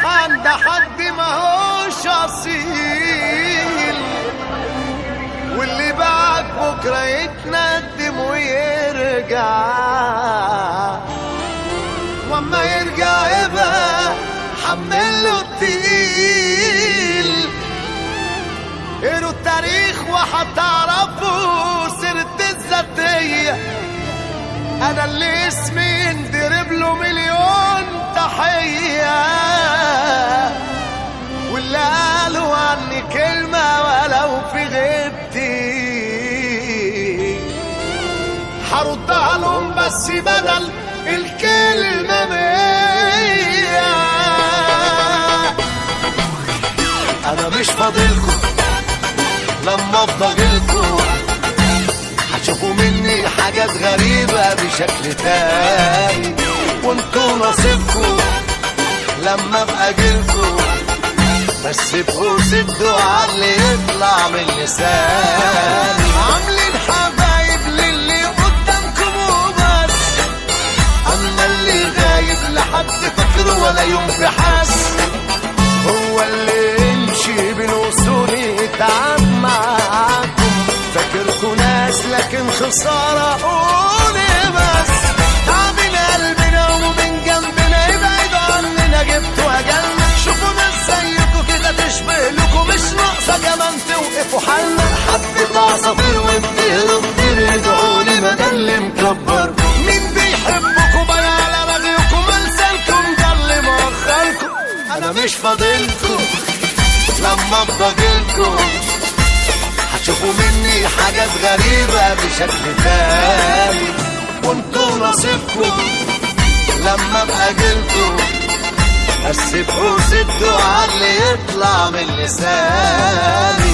عند حد ما هوش اصيل، واللي بعد بكره يتندم ويرجع، واما يرجع يبقى حمله التقيل. قروا التاريخ وهتعرفوا سيرة الذاتية، انا اللي اسمي اندرب له مليون تحية، واللي قالوا عني كلمة ولو في غيبتي هردها لهم بس بدل الكلمة مية. انا مش فاضلكم لما افضلكم، هتشوفوا مني حاجات غريبة بشكل تاني، وانتوا نصيبكم لما ابقى جيلكم، بس ابقوا سدوا عاللي يطلع من لساني. عاملين حبايب للي قدامكم وبس، اما اللي غايب لحد فاكره ولا يوم في حس، هو اللي يمشي بالوصول يتعب معاكم. فاكركوا ناس لكن خسارة قولي بس، تعبين قلبنا ومن جنبنا يبعد عننا جبتوا أجلنا. شوفوا ناس زيكوا كده تشبه لكم، مش ناقصة كمان توقفوا حالنا. حبة عصافير وبتهرب كتير ادعولي بدل اللي مكبر. مين بيحبكوا بقى على رغيكم، لسانكم ده اللي مؤخركم. أنا مش فاضلكم لما افضلكم، هتشوفوا مني حاجات غريبة بشكل تاني، وانتوا نصيبكم لما ابقى جيلكم، بس ابقوا سدوا عاللي يطلع من لساني.